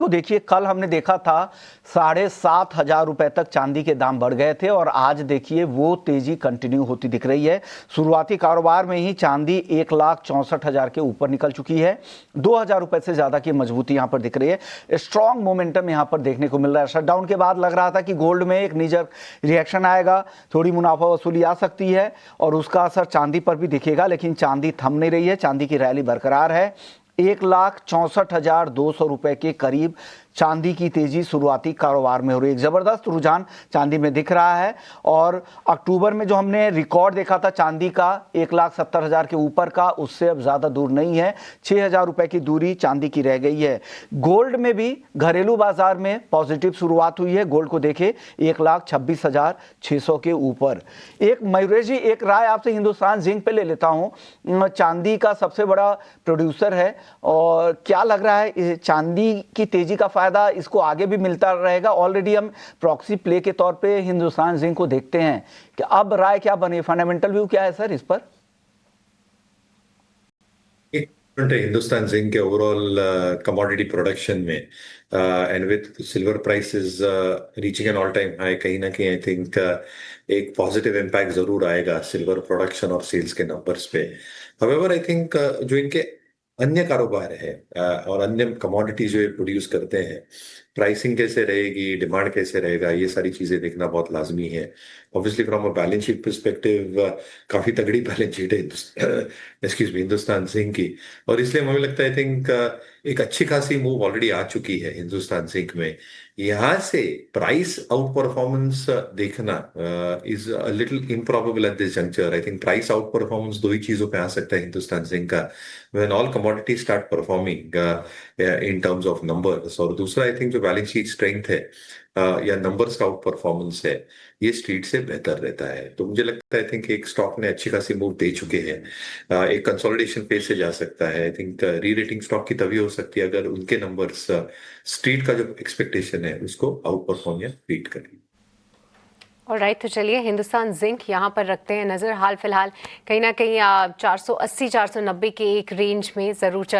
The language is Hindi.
तो देखिए, कल हमने देखा था 7,500 रुपए तक चांदी के दाम बढ़ गए थे और आज देखिए वो तेजी कंटिन्यू होती दिख रही है। शुरुआती कारोबार में ही चांदी 1,64,000 के ऊपर निकल चुकी है। 2,000 रुपए से ज्यादा की मजबूती यहां पर दिख रही है। स्ट्रॉन्ग मोमेंटम यहां पर देखने को मिल रहा है। शटडाउन के बाद लग रहा था कि गोल्ड में एक नीजर रिएक्शन आएगा, थोड़ी मुनाफा वसूली आ सकती है और उसका असर चांदी पर भी दिखेगा, लेकिन चांदी थम नहीं रही है। चांदी की रैली बरकरार है। 1,64,200 रुपए के करीब चांदी की तेजी शुरुआती कारोबार में हो रही है। एक जबरदस्त रुझान चांदी में दिख रहा है और अक्टूबर में जो हमने रिकॉर्ड देखा था चांदी का 1,70,000 के ऊपर का, उससे अब ज्यादा दूर नहीं है। 6,000 रुपए की दूरी चांदी की रह गई है। गोल्ड में भी घरेलू बाजार में पॉजिटिव शुरुआत हुई है। गोल्ड को देखे 1,26,600 के ऊपर। एक मयूरेश जी, एक राय आपसे हिंदुस्तान जिंक पे ले लेता हूं। चांदी का सबसे बड़ा प्रोड्यूसर है और क्या लग रहा है चांदी की तेजी का फायदा इसको आगे भी मिलता रहेगा? ऑलरेडी हम प्रॉक्सी प्ले के तौर पे हिंदुस्तान जिंक को देखते हैं कि अब राय क्या बने, फंडामेंटल व्यू क्या है सर इस पर? एक हिंदुस्तान जिंक के ओवरऑल कमोडिटी प्रोडक्शन में and with silver prices reaching an all time high, कहीं ना कहीं आई थिंक एक पॉजिटिव इम्पैक्ट जरूर आएगा सिल्वर प्रोडक्शन और सेल्स के नंबर्स पे। हाउएवर आई थिंक जो इनके अन्य कारोबार है और अन्य कमोडिटीज जो ये प्रोड्यूस करते हैं, प्राइसिंग कैसे रहेगी, डिमांड कैसे रहेगा, ये सारी चीजें देखना बहुत लाजमी है। Obviously from a balance sheet perspective काफी तगड़ी बैलेंस शीट है एक्सक्यूज मी हिंदुस्तान जिंक की, और इसलिए मुझे लगता है आई थिंक एक अच्छी खासी मूव ऑलरेडी आ चुकी है हिंदुस्तान जिंक में। यहाँ से प्राइस आउट परफॉर्मेंस देखना is a little improbable at this juncture. I think price out performance दो ही चीजों पे आ सकता है हिंदुस्तान जिंक का, when all commodities start performing in terms of numbers. और दूसरा आई थिंक जो बैलेंस शीट स्ट्रेंथ है या नंबर्स का आउट परफॉर्मेंस है, ये स्ट्रीट से बेहतर रहता है। तो मुझे लगता है आई थिंक एक स्टॉक ने अच्छी खासी मूव दे चुके हैं। एक कंसोलिडेशन फेज से जा सकता है। आई थिंक री रेटिंग स्टॉक की तभी हो सकती है अगर उनके नंबर्स स्ट्रीट का जो एक्सपेक्टेशन है उसको आउट परफॉर्म या बीट करें। ऑलराइट, तो चलिए हिंदुस्तान जिंक यहाँ पर रखते हैं नज़र। हाल फिलहाल कहीं ना कहीं 480 490 के एक रेंज में ज़रूर चल